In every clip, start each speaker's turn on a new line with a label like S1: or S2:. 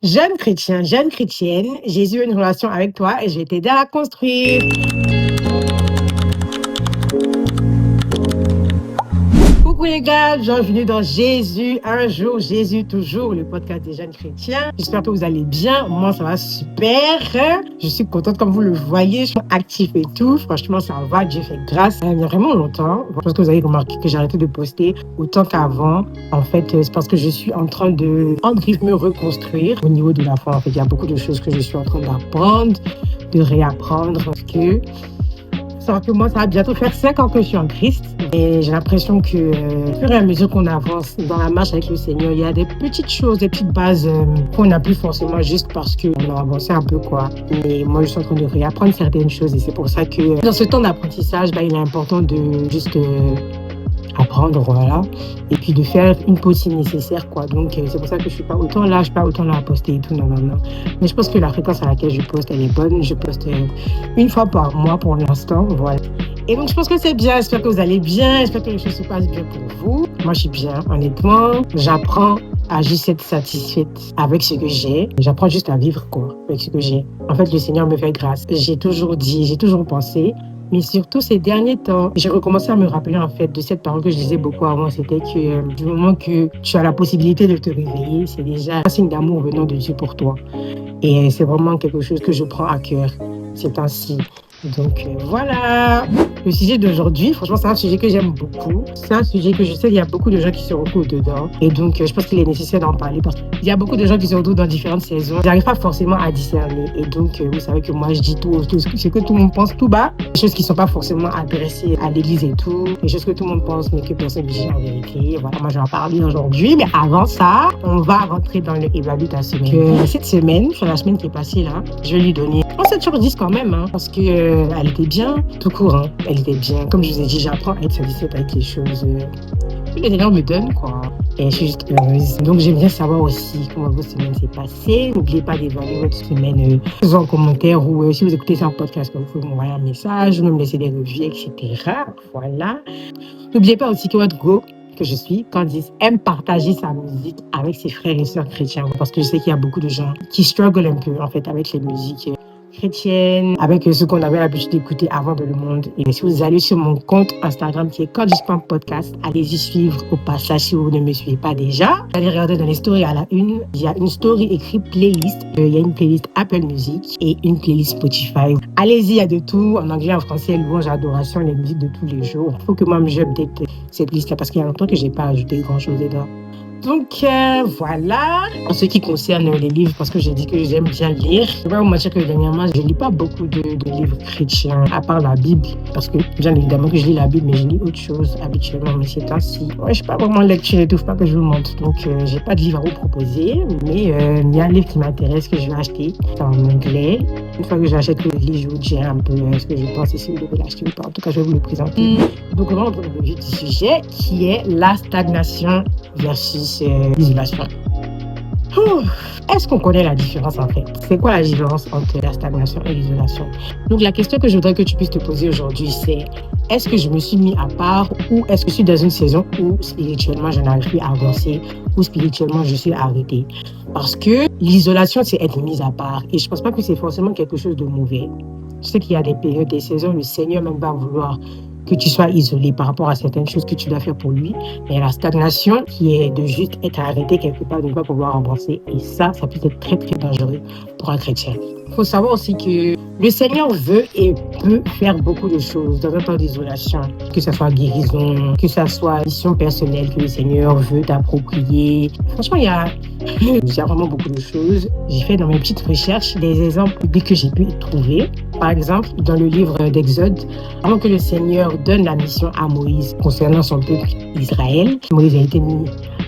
S1: Jeune chrétien, jeune chrétienne, Jésus a une relation avec toi et je vais t'aider à la construire. Coucou les gars, bienvenue dans Jésus, un jour, Jésus toujours, le podcast des jeunes chrétiens. J'espère que vous allez bien, moi ça va super. Je suis contente comme vous le voyez, je suis active et tout. Franchement ça va, Dieu fait grâce. Il y a vraiment longtemps, je pense que vous avez remarqué que j'ai arrêté de poster autant qu'avant. En fait, c'est parce que je suis en train de me reconstruire au niveau de la foi. En fait, il y a beaucoup de choses que je suis en train d'apprendre, de réapprendre parce que moi, ça va bientôt faire 5 ans que je suis en Christ. Et j'ai l'impression que, au fur et à mesure qu'on avance dans la marche avec le Seigneur, il y a des petites choses, des petites bases qu'on n'a plus forcément juste parce qu'on a avancé un peu, quoi. Mais moi, je suis en train de réapprendre certaines choses. Et c'est pour ça que dans ce temps d'apprentissage, il est important de juste apprendre, voilà. Et puis de faire une pause si nécessaire, quoi. Donc, c'est pour ça que je suis pas autant là à poster et tout, non. Mais je pense que la fréquence à laquelle je poste, elle est bonne. Je poste une fois par mois pour l'instant, voilà. Et donc, je pense que c'est bien. J'espère que vous allez bien. J'espère que les choses se passent bien pour vous. Moi, je suis bien, honnêtement. J'apprends à juste être satisfaite avec ce que j'ai. J'apprends juste à vivre, quoi, avec ce que j'ai. En fait, le Seigneur me fait grâce. J'ai toujours pensé. Mais surtout ces derniers temps, j'ai recommencé à me rappeler en fait de cette parole que je disais beaucoup avant, c'était que du moment que tu as la possibilité de te réveiller, c'est déjà un signe d'amour venant de Dieu pour toi. Et c'est vraiment quelque chose que je prends à cœur ces temps-ci. Donc voilà, le sujet d'aujourd'hui, franchement c'est un sujet que j'aime beaucoup. C'est un sujet que je sais qu'il y a beaucoup de gens qui se retrouvent dedans. Et donc je pense qu'il est nécessaire d'en parler parce qu'il y a beaucoup de gens qui se retrouvent dans différentes saisons. Ils n'arrivent pas forcément à discerner. Et donc vous savez que moi je dis tout ce que tout le monde pense tout bas. Des choses qui ne sont pas forcément adressées à l'église et tout. Des choses que tout le monde pense mais que personne ne dit en vérité. Voilà, moi je vais en parler aujourd'hui. Mais avant ça, on va rentrer dans le évalue ta semaine. Cette semaine, sur la semaine qui est passée là, je vais lui donner 7 sur 10 quand même. Parce que elle était bien, tout court, hein. Elle était bien. Comme je vous ai dit, j'apprends à être satisfaite avec les choses que les Seigneur me donne, quoi. Et je suis juste heureuse. Donc, j'aimerais savoir aussi comment votre semaine s'est passée. N'oubliez pas d'évaluer votre semaine en commentaire ou si vous écoutez ça en podcast, vous pouvez m'envoyer un message, me laisser des revues, etc. Voilà. N'oubliez pas aussi que votre go que je suis, Candice, aime partager sa musique avec ses frères et sœurs chrétiens. Parce que je sais qu'il y a beaucoup de gens qui struggle un peu, en fait, avec les musiques chrétienne, avec ce qu'on avait l'habitude d'écouter avant de Le Monde. Et si vous allez sur mon compte Instagram qui est Candice.podcast, allez-y suivre au passage si vous ne me suivez pas déjà. Allez regarder dans les stories à la une. Il y a une story écrite playlist. Il y a une playlist Apple Music et une playlist Spotify. Allez-y, il y a de tout. En anglais, en français, louange, adoration, les musiques de tous les jours. Il faut que moi, j'update cette liste-là parce qu'il y a longtemps que je n'ai pas ajouté grand-chose dedans. Donc voilà, en ce qui concerne les livres, parce que j'ai dit que j'aime bien lire. Je ne vais pas vous mentir que dernièrement, je ne lis pas beaucoup de livres chrétiens, à part la Bible, parce que bien évidemment que je lis la Bible, mais je lis autre chose habituellement, mais ces temps-ci. Ouais, je ne suis pas vraiment lecture et tout, faut pas que je vous montre. Donc je n'ai pas de livre à vous proposer, mais il y a un livre qui m'intéresse, que je vais acheter. C'est en anglais. Une fois que j'achète le livre, je vous dirai un peu ce que je pense et si vous devez l'acheter ou pas. En tout cas, je vais vous le présenter. Donc on va entrer dans le vif du sujet, qui est la stagnation versus l'isolation. Est-ce qu'on connaît la différence en fait? C'est quoi la différence entre la stagnation et l'isolation? Donc la question que je voudrais que tu puisses te poser aujourd'hui, c'est est-ce que je me suis mis à part ou est-ce que je suis dans une saison où spirituellement je n'arrive plus à avancer ou spirituellement je suis arrêtée? Parce que l'isolation, c'est être mise à part et je ne pense pas que c'est forcément quelque chose de mauvais. Je sais qu'il y a des périodes, des saisons, le Seigneur même va vouloir que tu sois isolé par rapport à certaines choses que tu dois faire pour lui. Mais la stagnation, qui est de juste être arrêté quelque part, de ne pas pouvoir avancer. Et ça peut être très, très dangereux pour un chrétien. Il faut savoir aussi que le Seigneur veut et peut faire beaucoup de choses dans un temps d'isolation. Que ce soit guérison, que ce soit mission personnelle que le Seigneur veut t'approprier. Franchement, il y a vraiment beaucoup de choses. J'ai fait dans mes petites recherches des exemples bibliques que j'ai pu trouver. Par exemple, dans le livre d'Exode, avant que le Seigneur donne la mission à Moïse concernant son peuple Israël, Moïse a été mis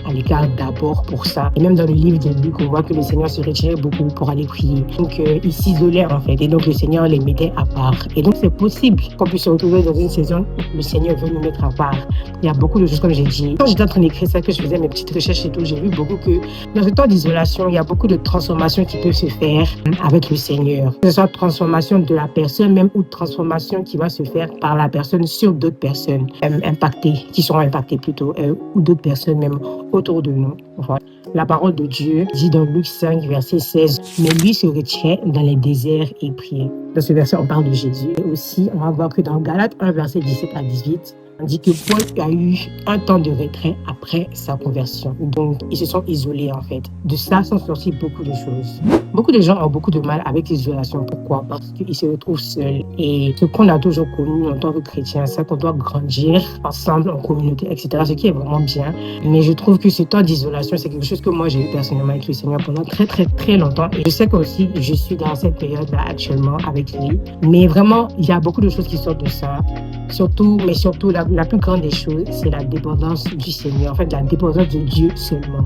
S1: à l'écart d'abord pour ça. Et même dans le livre de Luc, on voit que le Seigneur se retirait beaucoup pour aller prier. Donc, il s'isolait en fait. Et donc, le Seigneur les mettait à part. Et donc, c'est possible qu'on puisse se retrouver dans une saison où le Seigneur veut nous mettre à part. Il y a beaucoup de choses, comme j'ai dit. Quand j'étais en train d'écrire ça, que je faisais mes petites recherches et tout, j'ai vu beaucoup que dans ce temps d'isolation, il y a beaucoup de transformations qui peuvent se faire avec le Seigneur. Que ce soit transformation de la personne même ou transformation qui va se faire par la personne sur d'autres personnes impactées, qui seront impactées plutôt, ou d'autres personnes même autour de nous. Voilà. La parole de Dieu dit dans Luc 5, verset 16, « Mais lui se retient dans les déserts et priait. » Dans ce verset, on parle de Jésus. Et aussi, on va voir que dans Galates 1, verset 17 à 18, on dit que Paul a eu un temps de retrait après sa conversion. Donc, ils se sont isolés en fait. De ça sont sorties beaucoup de choses. Beaucoup de gens ont beaucoup de mal avec l'isolation. Pourquoi? Parce qu'ils se retrouvent seuls. Et ce qu'on a toujours connu en tant que chrétien, c'est qu'on doit grandir ensemble en communauté, etc. Ce qui est vraiment bien. Mais je trouve que ce temps d'isolation, c'est quelque chose que moi j'ai eu personnellement avec le Seigneur pendant très longtemps. Et je sais qu'aussi, je suis dans cette période-là actuellement avec lui. Mais vraiment, il y a beaucoup de choses qui sortent de ça. Surtout, la plus grande des choses, c'est la dépendance du Seigneur, en fait, la dépendance de Dieu seulement.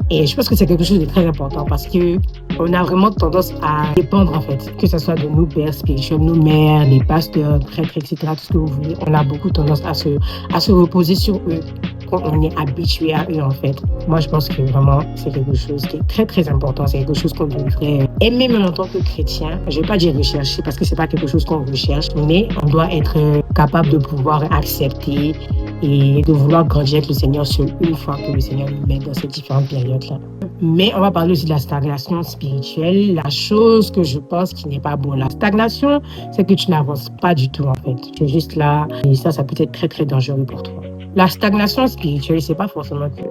S1: Et je pense que c'est quelque chose de très important parce que on a vraiment tendance à dépendre, en fait, que ce soit de nos pères spirituels, nos mères, les pasteurs, prêtres, etc., tout ce que vous voulez. On a beaucoup tendance à se reposer sur eux quand on est habitué à eux, en fait. Moi, je pense que vraiment, c'est quelque chose qui est très important. C'est quelque chose qu'on devrait aimer même en tant que chrétien. Je ne vais pas dire rechercher parce que c'est pas quelque chose qu'on recherche, mais on doit être capable de pouvoir accepter et de vouloir grandir avec le Seigneur seul une fois que le Seigneur nous met dans ces différentes périodes-là. Mais on va parler aussi de la stagnation spirituelle, la chose que je pense qui n'est pas bonne. La stagnation, c'est que tu n'avances pas du tout en fait. Tu es juste là et ça peut être très dangereux pour toi. La stagnation spirituelle, c'est pas forcément que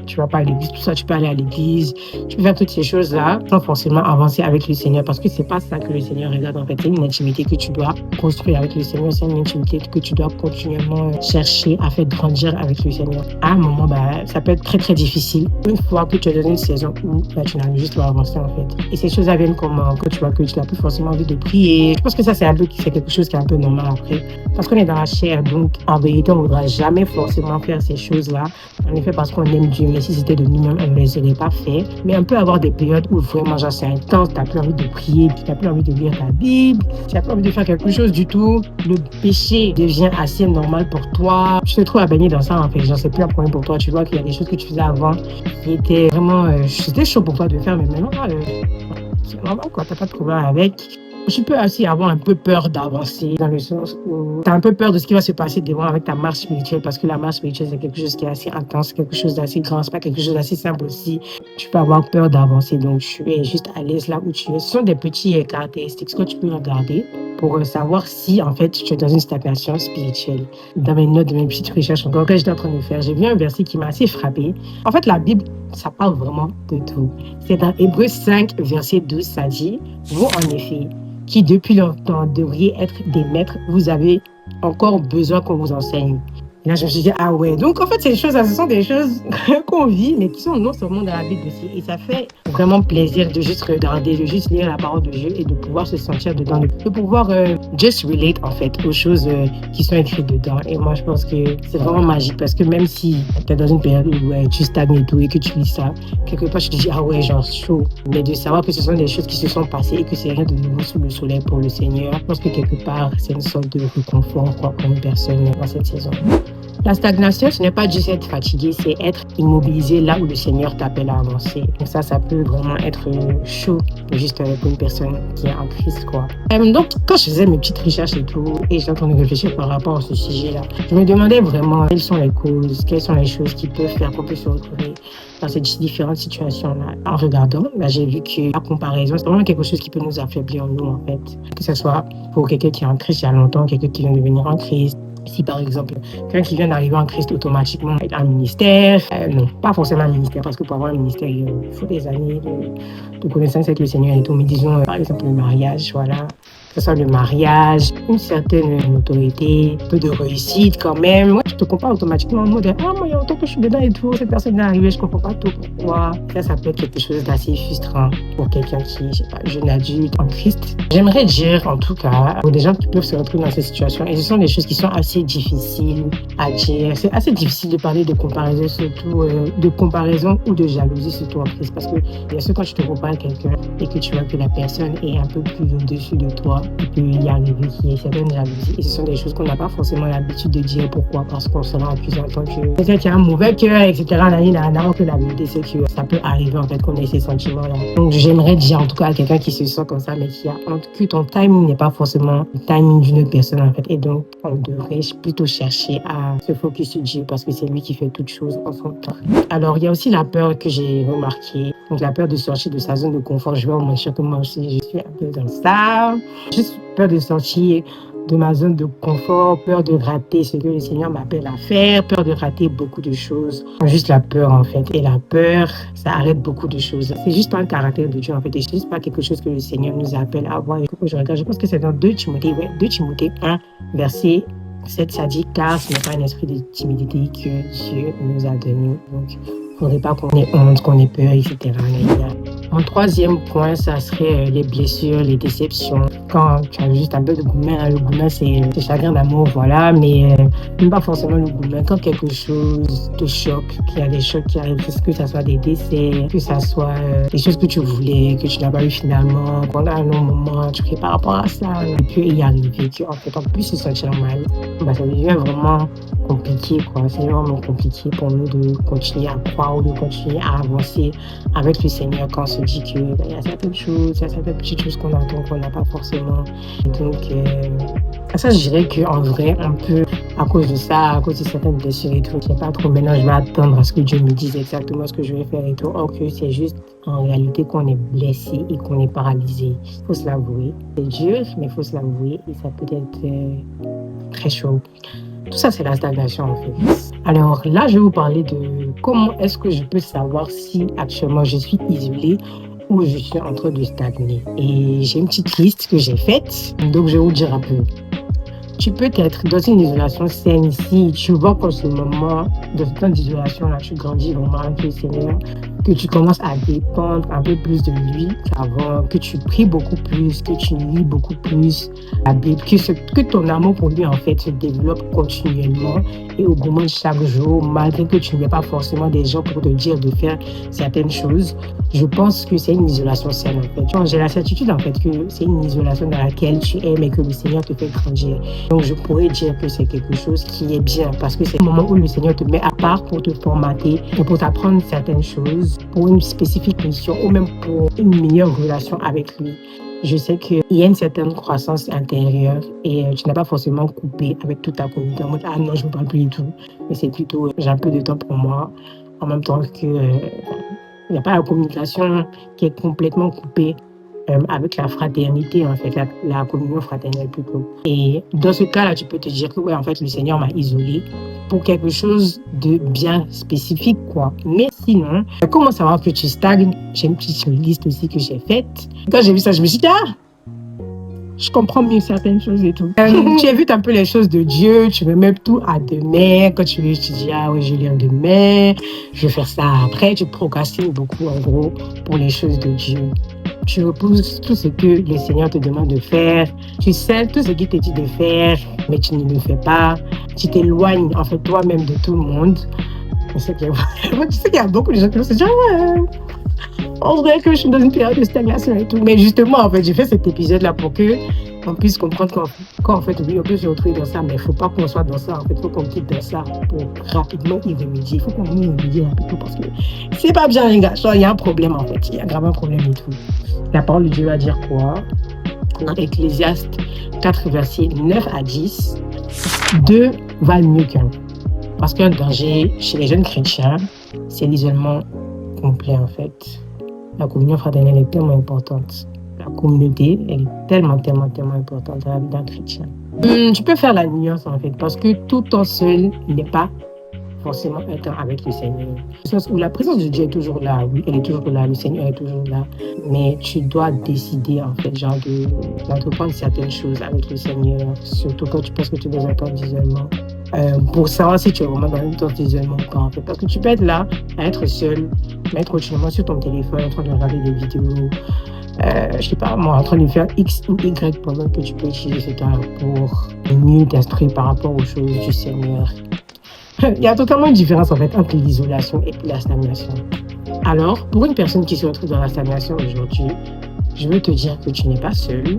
S1: tu vas pas à l'église, tout ça, tu peux aller à l'église, tu peux faire toutes ces choses-là sans forcément avancer avec le Seigneur parce que c'est pas ça que le Seigneur regarde en fait. C'est une intimité que tu dois construire avec le Seigneur, c'est une intimité que tu dois continuellement chercher à faire grandir avec le Seigneur. À un moment, ça peut être très difficile. Une fois que tu es dans une saison où tu n'arrives juste pas à avancer en fait. Et ces choses-là viennent comment? Quand tu vois que tu n'as plus forcément envie de prier. Je pense que ça, c'est quelque chose qui est un peu normal après. Parce qu'on est dans la chair, donc en vérité, on ne voudra jamais forcément faire ces choses-là. En effet, parce qu'on aime Dieu, mais si c'était de nous-mêmes, on ne les aurait pas fait. Mais on peut avoir des périodes où vraiment, genre, c'est intense, tu n'as plus envie de prier, puis tu n'as plus envie de lire ta Bible, tu n'as plus envie de faire quelque chose du tout. Le péché devient assez normal pour toi. Tu te trouves à baigner dans ça, en fait. Genre, c'est plus un problème pour toi. Tu vois qu'il y a des choses que tu faisais avant qui étaient vraiment... c'était chaud pour toi de faire, mais maintenant, c'est normal, quoi. Tu n'as pas de problème avec. Tu peux aussi avoir un peu peur d'avancer dans le sens où tu as un peu peur de ce qui va se passer devant avec ta marche spirituelle parce que la marche spirituelle, c'est quelque chose qui est assez intense, quelque chose d'assez grand, c'est pas quelque chose d'assez simple aussi. Tu peux avoir peur d'avancer, donc tu es juste à l'aise là où tu es. Ce sont des petits caractéristiques que tu peux regarder pour savoir si, en fait, tu es dans une stagnation spirituelle. Dans mes notes, de mes petites recherches encore que j'étais en train de faire, j'ai vu un verset qui m'a assez frappé. En fait, la Bible, ça parle vraiment de tout. C'est dans Hébreux 5, verset 12, ça dit « Vous, en effet, qui depuis longtemps devriez être des maîtres, vous avez encore besoin qu'on vous enseigne. » Et là, je me suis dit, ah ouais. Donc, en fait, ce sont des choses qu'on vit, mais qui sont non seulement dans la Bible aussi. Et ça fait vraiment plaisir de juste regarder, de juste lire la parole de Dieu et de pouvoir se sentir dedans, de pouvoir just relate, en fait, aux choses qui sont écrites dedans. Et moi, je pense que c'est vraiment magique parce que même si tu es dans une période où tu stagnes et tout et que tu lis ça, quelque part, je te dis, ah ouais, genre chaud. Mais de savoir que ce sont des choses qui se sont passées et que c'est rien de nouveau sous le soleil pour le Seigneur, je pense que quelque part, c'est une sorte de réconfort pour une personne dans cette saison. La stagnation, ce n'est pas juste être fatigué, c'est être immobilisé là où le Seigneur t'appelle à avancer. Donc ça peut vraiment être chaud juste pour une personne qui est en Christ, quoi. Donc, quand je faisais mes petites recherches et tout, et j'étais en train de réfléchir par rapport à ce sujet-là, je me demandais vraiment quelles sont les causes, quelles sont les choses qui peuvent faire qu'on peut se retrouver dans ces différentes situations-là. En regardant, j'ai vu que la comparaison, c'est vraiment quelque chose qui peut nous affaiblir, nous, en fait. Que ce soit pour quelqu'un qui est en Christ il y a longtemps, quelqu'un qui vient de venir en Christ. Si par exemple, quelqu'un qui vient d'arriver en Christ automatiquement a un ministère, non, pas forcément un ministère, parce que pour avoir un ministère, il faut des années de connaissance avec le Seigneur et tout, mais disons, par exemple, le mariage, voilà. Que ce soit le mariage, une certaine autorité, un peu de réussite quand même. Moi, tu te compares automatiquement en mode « Ah, moi, il y a longtemps que je suis dedans et tout, cette personne est arrivée, je ne comprends pas tout pourquoi. » Ça peut être quelque chose d'assez frustrant pour quelqu'un qui, je sais pas, jeune adulte en Christ. J'aimerais dire, en tout cas, pour des gens qui peuvent se retrouver dans ces situations, et ce sont des choses qui sont assez difficiles à dire. C'est assez difficile de parler de comparaison, surtout de comparaison ou de jalousie, surtout en Christ. Parce que bien sûr, quand tu te compares à quelqu'un et que tu vois que la personne est un peu plus au-dessus de toi, fois, il peut y arriver qu'il y ait certaines jalousies. Et ce sont des choses qu'on n'a pas forcément l'habitude de dire. Pourquoi? Parce qu'on sera accusé en tant que quelqu'un qui a un mauvais cœur, etc. Alors que la vérité, c'est que ça peut arriver en fait qu'on ait ces sentiments-là. Donc j'aimerais dire en tout cas à quelqu'un qui se sent comme ça, mais qui a honte que ton timing n'est pas forcément le timing d'une autre personne en fait. Et donc on devrait plutôt chercher à se focus sur Dieu parce que c'est lui qui fait toutes choses en son temps. Alors il y a aussi la peur que j'ai remarquée. Donc la peur de sortir de sa zone de confort. Je vais vous mentir que moi aussi je suis un peu dans ça. Juste peur de sortir de ma zone de confort, peur de rater ce que le Seigneur m'appelle à faire, peur de rater beaucoup de choses. Juste la peur en fait. Et la peur, ça arrête beaucoup de choses. C'est juste pas un caractère de Dieu en fait. Et c'est juste pas quelque chose que le Seigneur nous appelle à voir. Je pense que c'est dans 2 Timothée 1, verset 7, ça dit car ce n'est pas un esprit de timidité que Dieu nous a donné. Donc, il ne faudrait pas qu'on ait honte, qu'on ait peur, etc. Mon troisième point, ça serait les blessures, les déceptions. Quand tu as juste un peu de gourmet, le gourmet c'est chagrin d'amour, voilà, mais même pas forcément le gourmet. Quand quelque chose te choque, qu'il y a des chocs qui arrivent, que ce soit des décès, que ce soit des choses que tu voulais, que tu n'as pas eu finalement, qu'on a un long moment, tu crées par rapport à ça, et puis y arriver, qu'en fait, en plus se sentir mal, bah, ça devient vraiment compliqué, quoi. C'est vraiment compliqué pour nous de continuer à croire ou de continuer à avancer avec le Seigneur quand on se dit qu'il y a certaines choses, il y a certaines petites choses qu'on attend qu'on n'a pas forcément. Donc, ça, je dirais qu'en vrai, on peut, à cause de ça, à cause de certaines blessures et tout, je sais pas trop, maintenant je vais attendre à ce que Dieu me dise exactement ce que je vais faire et tout. Or que c'est juste en réalité qu'on est blessé et qu'on est paralysé. Il faut se l'avouer. C'est dur, mais il faut se l'avouer et ça peut être très chaud. Tout ça, c'est la stagnation en fait. Alors là, je vais vous parler de comment est-ce que je peux savoir si actuellement je suis isolée ou je suis en train de stagner. Et j'ai une petite liste que j'ai faite, donc je vais vous dire un peu. Tu peux être dans une isolation saine si tu vois qu'en ce moment, dans ce temps d'isolation-là, tu grandis vraiment avec le Seigneur, que tu commences à dépendre un peu plus de lui qu'avant, que tu pries beaucoup plus, que tu lis beaucoup plus la Bible, que ton amour pour lui en fait se développe continuellement et augmente chaque jour, malgré que tu n'aies pas forcément des gens pour te dire de faire certaines choses. Je pense que c'est une isolation saine en fait. J'ai la certitude en fait que c'est une isolation dans laquelle tu es, mais que le Seigneur te fait grandir. Donc je pourrais dire que c'est quelque chose qui est bien parce que c'est le moment où le Seigneur te met à part pour te formater et pour t'apprendre certaines choses, pour une spécifique mission ou même pour une meilleure relation avec lui. Je sais qu'il y a une certaine croissance intérieure et tu n'as pas forcément coupé avec toute ta communauté en mode ah non je ne parle plus du tout, mais c'est plutôt j'ai un peu de temps pour moi en même temps que il n'y a pas la communication qui est complètement coupée avec la fraternité, en fait, la communion fraternelle plutôt. Et dans ce cas-là, tu peux te dire que ouais, en fait, le Seigneur m'a isolé pour quelque chose de bien spécifique, quoi. Mais sinon, comment savoir que tu stagnes? J'ai une petite liste aussi que j'ai faite. Quand j'ai vu ça, je me suis dit, ah, je comprends mieux certaines choses et tout. Tu évites un peu les choses de Dieu, tu veux même tout à demain. Quand tu dis, ah oui, je vais lire demain, je vais faire ça après. Tu procrastines beaucoup, en gros, pour les choses de Dieu. Tu repousses tout ce que le Seigneur te demande de faire. Tu sais tout ce qu'il te dit de faire, mais tu ne le fais pas. Tu t'éloignes, en fait, toi-même de tout le monde. Tu sais qu'il y a beaucoup de gens qui vont se dire, ouais, on dirait que je suis dans une période de stagnation et tout. Mais justement, en fait, j'ai fait cet épisode-là pour qu'on puisse comprendre qu'en fait, oui, on peut se retrouver dans ça, mais il ne faut pas qu'on soit dans ça. En fait, il faut qu'on quitte dans ça pour rapidement y remédier. Il faut qu'on y remédie rapidement parce que c'est pas bien, les gars. Il y a un problème, en fait. Il y a grave un problème et tout. La parole de Dieu va dire quoi? Dans Ecclésiaste 4, versets 9 à 10, 2 valent mieux qu'un. Parce qu'un danger chez les jeunes chrétiens, c'est l'isolement complet, en fait. La communion fraternelle est tellement importante. La communauté, elle est tellement importante dans la vie d'un chrétien. Tu peux faire la nuance, en fait, parce que tout temps seul n'est pas forcément un temps avec le Seigneur. Au sens où la présence de Dieu est toujours là, oui, elle est toujours là, le Seigneur est toujours là, mais tu dois décider, en fait, genre d'entreprendre certaines choses avec le Seigneur, surtout quand tu penses que tu es dans un temps d'isolement, pour savoir si tu es vraiment dans un temps d'isolement ou pas, en fait. Parce que tu peux être là, à être seul, mais être continuellement sur ton téléphone, en train de regarder des vidéos, je sais pas moi, en train de faire X ou Y pendant que tu peux utiliser ce temps pour mieux t'instruire par rapport aux choses du Seigneur. Il y a totalement une différence en fait entre l'isolation et la stagnation. Alors, pour une personne qui se retrouve dans la stagnation aujourd'hui, je veux te dire que tu n'es pas seul.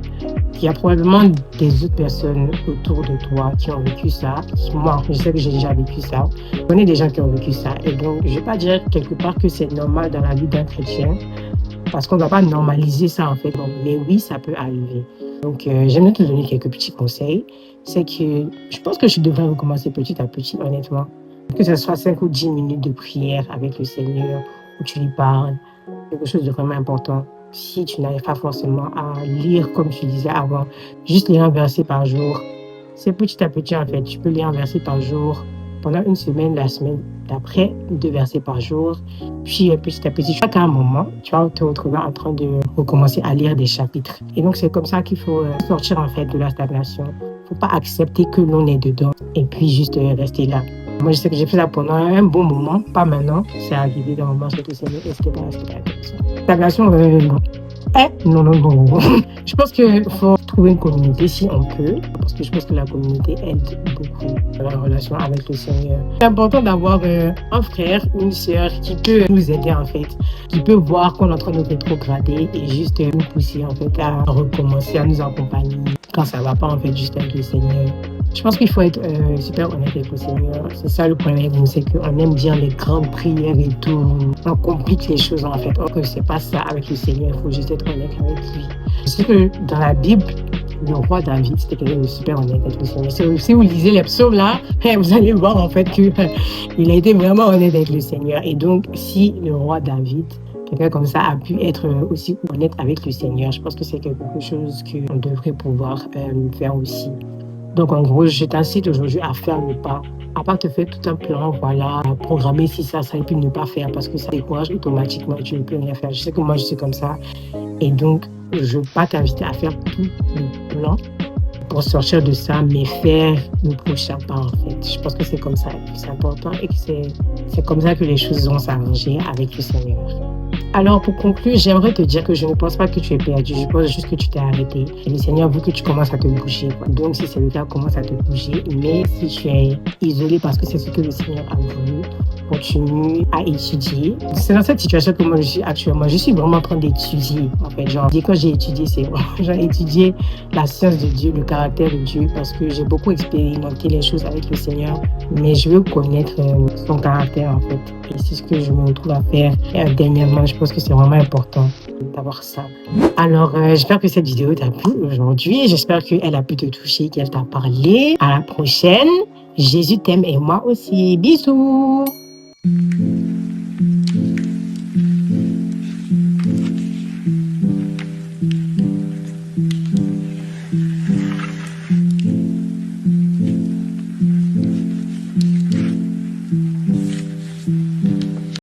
S1: Il y a probablement des autres personnes autour de toi qui ont vécu ça. Moi, je sais que j'ai déjà vécu ça. Je connais des gens qui ont vécu ça. Et donc, je ne vais pas dire quelque part que c'est normal dans la vie d'un chrétien, parce qu'on ne va pas normaliser ça en fait. Donc, mais oui, ça peut arriver. Donc, j'aimerais te donner quelques petits conseils. C'est que je pense que je devrais recommencer petit à petit, honnêtement. Que ce soit 5 ou 10 minutes de prière avec le Seigneur, où tu lui parles, quelque chose de vraiment important. Si tu n'arrives pas forcément à lire, comme tu disais avant, juste lire un verset par jour, c'est petit à petit en fait. Tu peux lire un verset par jour pendant une semaine, la semaine d'après, 2 versets par jour. Puis petit à petit, chaque moment, tu vas te retrouver en train de recommencer à lire des chapitres. Et donc, c'est comme ça qu'il faut sortir en fait de la stagnation. Il ne faut pas accepter que l'on est dedans et puis juste rester là. Moi, je sais que j'ai fait ça pendant un bon moment, pas maintenant. C'est arrivé dans le moment où c'est mieux et c'était pas intéressant. Stagnation, non. Non. Je pense qu'il faut trouver une communauté si on peut, parce que je pense que la communauté aide beaucoup dans la relation avec le Seigneur. C'est important d'avoir un frère ou une sœur qui peut nous aider en fait, qui peut voir qu'on est en train de rétrograder et juste nous pousser en fait à recommencer, à nous accompagner quand ça va pas en fait juste avec le Seigneur. Je pense qu'il faut être super honnête avec le Seigneur. C'est ça le problème avec nous, c'est qu'on aime dire les grandes prières et tout. On complique les choses en fait. Or que c'est pas ça avec le Seigneur, il faut juste être honnête avec lui. Je sais que dans la Bible, le roi David, c'était quelqu'un de super honnête avec le Seigneur. Si vous lisez les psaumes là, vous allez voir en fait qu'il a été vraiment honnête avec le Seigneur. Et donc, si le roi David, quelqu'un comme ça, a pu être aussi honnête avec le Seigneur, je pense que c'est quelque chose qu'on devrait pouvoir faire aussi. Donc, en gros, je t'incite aujourd'hui à faire le pas, à pas te faire tout un plan, voilà, programmer si ça, et puis ne pas faire parce que ça décourage automatiquement et tu ne peux rien faire. Je sais que moi, je suis comme ça. Et donc, je ne veux pas t'inviter à faire tout le plan pour sortir de ça, mais faire le prochain pas, en fait. Je pense que c'est comme ça, c'est important et que c'est comme ça que les choses vont s'arranger avec le Seigneur. Alors, pour conclure, j'aimerais te dire que je ne pense pas que tu es perdu. Je pense juste que tu t'es arrêté. Et le Seigneur veut que tu commences à te bouger. Donc, si c'est le cas, commence à te bouger. Mais si tu es isolé parce que c'est ce que le Seigneur a voulu, continue à étudier. C'est dans cette situation que moi je suis actuellement. Je suis vraiment en train d'étudier. En fait, genre, quand j'ai étudié, c'est vraiment, j'ai étudié la science de Dieu, le caractère de Dieu, parce que j'ai beaucoup expérimenté les choses avec le Seigneur. Mais je veux connaître son caractère, en fait. Et c'est ce que je me retrouve à faire dernièrement. Je pense que c'est vraiment important d'avoir ça. Alors, j'espère que cette vidéo t'a plu aujourd'hui. J'espère qu'elle a pu te toucher, qu'elle t'a parlé. À la prochaine. Jésus t'aime et moi aussi. Bisous.